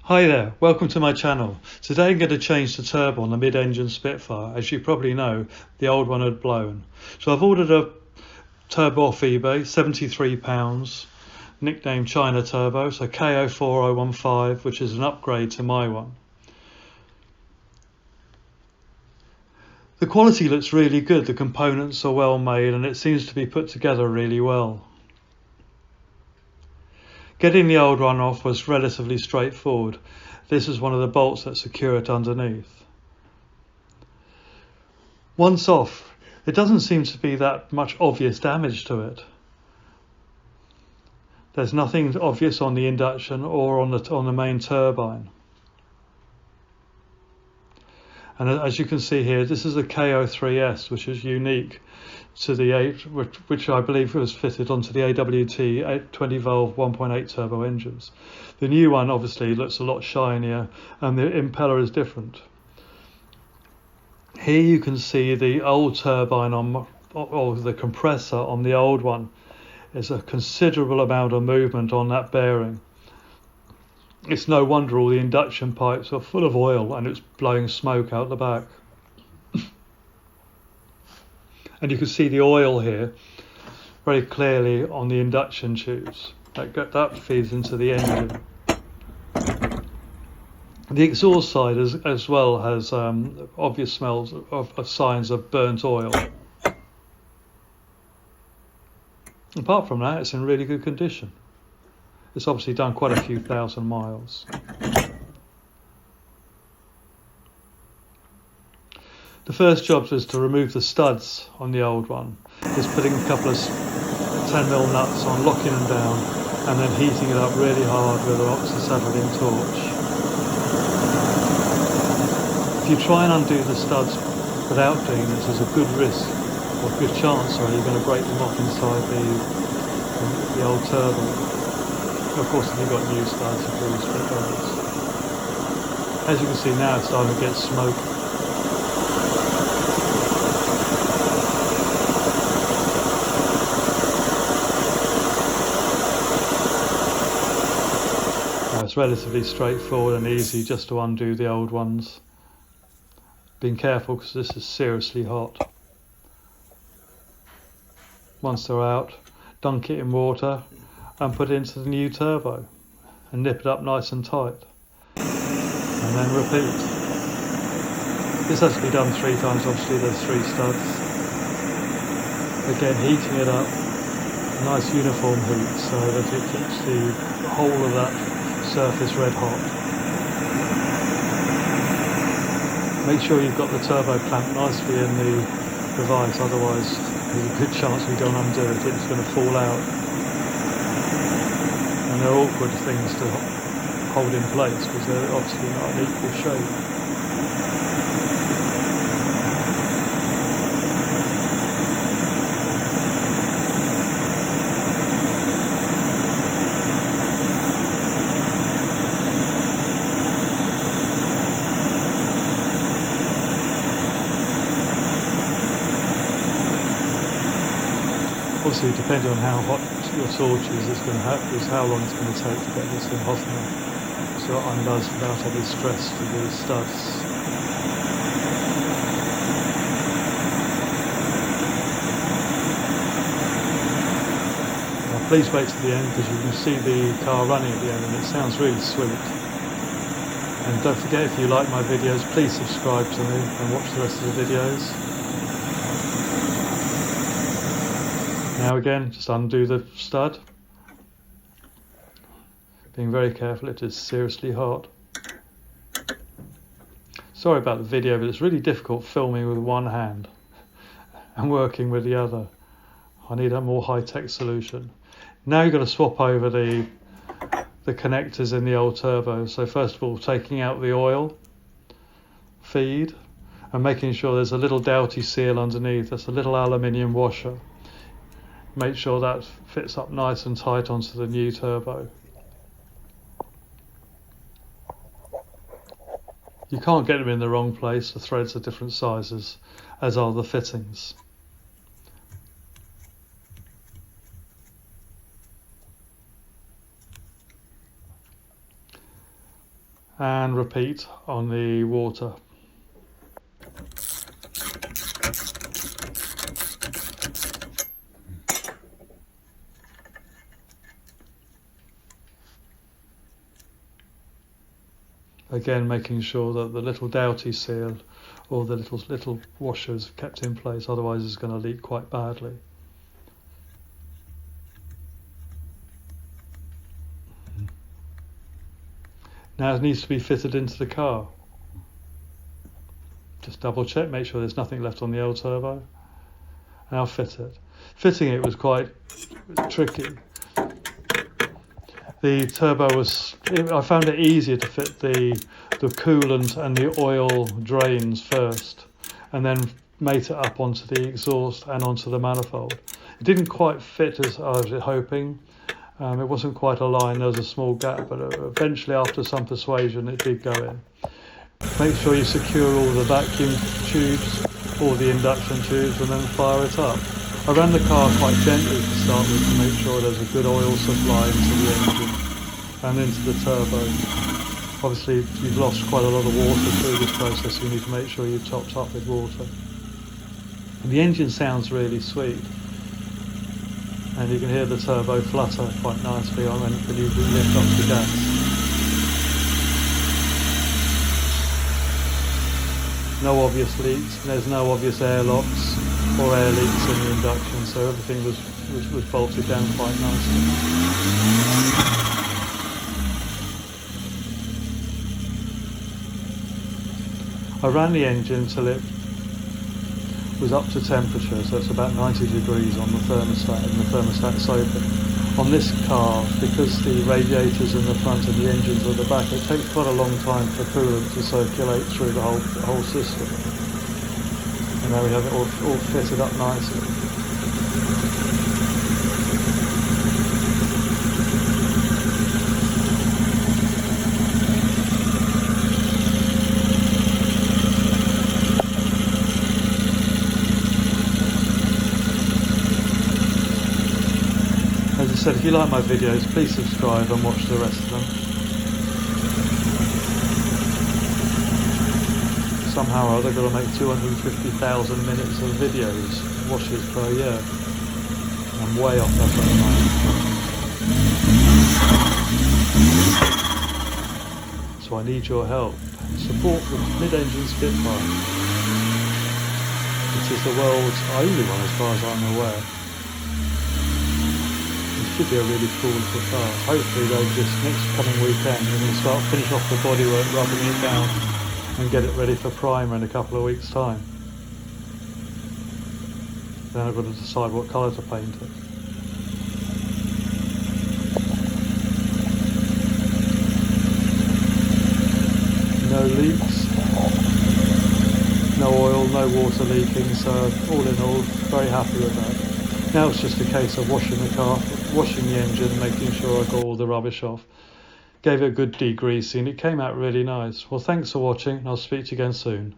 Hi there, welcome to my channel. Today I'm going to change the turbo on the mid-engine Spitfire. As you probably know, the old one had blown. So I've ordered a turbo off eBay, £73, nicknamed China Turbo, so K04 which is an upgrade to my one. The quality looks really good, the components are well made and it seems to be put together really well. Getting the old one off was relatively straightforward. This is one of the bolts that secure it underneath. Once off, there doesn't seem to be that much obvious damage to it. There's nothing obvious on the induction or on the main turbine. And as you can see here, this is a K03S, which is unique to the which I believe was fitted onto the AWT 20 valve 1.8 turbo engines. The new one obviously looks a lot shinier and the impeller is different. Here you can see the old turbine or the compressor on the old one. There's a considerable amount of movement on that bearing. It's no wonder all the induction pipes are full of oil and it's blowing smoke out the back. And you can see the oil here very clearly on the induction tubes. That feeds into the engine. The exhaust side as well has obvious smells of signs of burnt oil. Apart from that, it's in really good condition. It's obviously done quite a few thousand miles. The first job was to remove the studs on the old one. Just putting a couple of 10mm nuts on, locking them down, and then heating it up really hard with an oxyacetylene torch. If you try and undo the studs without doing this, there's a good risk, or good chance, you're going to break them off inside the old turbo. Of course, if you've got new studs, you can always fit those. As you can see now, it's starting to get smoke. Now, it's relatively straightforward and easy just to undo the old ones. Being careful because this is seriously hot. Once they're out, dunk it in water and put it into the new turbo and nip it up nice and tight and then repeat. This has to be done 3 times, obviously there's 3 studs. Again, heating it up, a nice uniform heat so that it keeps the whole of that surface red hot. Make sure you've got the turbo clamped nicely in the device, otherwise there's a good chance we don't undo it, it's going to fall out. And they're awkward things to hold in place because they're obviously not an equal shape. Obviously, depending on how hot your torch is how long it's going to take to get this thing hot enough so it undoes without any stress to the studs. Now, please wait to the end because you can see the car running at the end and it sounds really sweet. And don't forget, if you like my videos, please subscribe to me and watch the rest of the videos. Now again, just undo the stud. Being very careful, it is seriously hot. Sorry about the video, but it's really difficult filming with one hand and working with the other. I need a more high-tech solution. Now you've got to swap over the connectors in the old turbo. So first of all, taking out the oil feed and making sure there's a little doughty seal underneath. That's a little aluminium washer. Make sure that fits up nice and tight onto the new turbo. You can't get them in the wrong place, the threads are different sizes, as are the fittings. and repeat on the water. Again, making sure that the little doughty seal or the little washers are kept in place, otherwise it's going to leak quite badly. Now it needs to be fitted into the car. Just double check, make sure there's nothing left on the L turbo, and I'll fit it. Fitting it was quite tricky. The turbo I found it easier to fit the coolant and the oil drains first, and then mate it up onto the exhaust and onto the manifold. It didn't quite fit as I was hoping. It wasn't quite aligned, there was a small gap, but eventually after some persuasion it did go in. Make sure you secure all the vacuum tubes, all the induction tubes, and then fire it up. I ran the car quite gently to start with to make sure there's a good oil supply into the engine and into the turbo. Obviously you've lost quite a lot of water through this process, so you need to make sure you're topped up with water. And the engine sounds really sweet, and you can hear the turbo flutter quite nicely when you lift up the gas. No obvious leaks, there's no obvious air locks or air leaks in the induction, so everything was bolted down quite nicely. I ran the engine till it was up to temperature, so it's about 90 degrees on the thermostat, and the thermostat's open. On this car, because the radiators in the front and the engines at the back, it takes quite a long time for coolant to circulate through the whole system. And now we have it all fitted up nicely. As I said, if you like my videos, please subscribe and watch the rest of them. Somehow or other, I've got to make 250,000 minutes of videos, watches per year. I'm way off that at the moment. So I need your help. Support the mid-engine Spitfire. It is the world's only one as far as I'm aware. Should be a really cool little car. Hopefully they'll just next coming weekend and we'll start finish off the bodywork, rubbing it down and get it ready for primer in a couple of weeks' time. Then I've got to decide what colour to paint it. No leaks, no oil, no water leaking, so all in all very happy with that. Now it's just a case of washing the car, washing the engine, making sure I got all the rubbish off. Gave it a good degreasing. It came out really nice. Well, thanks for watching, and I'll speak to you again soon.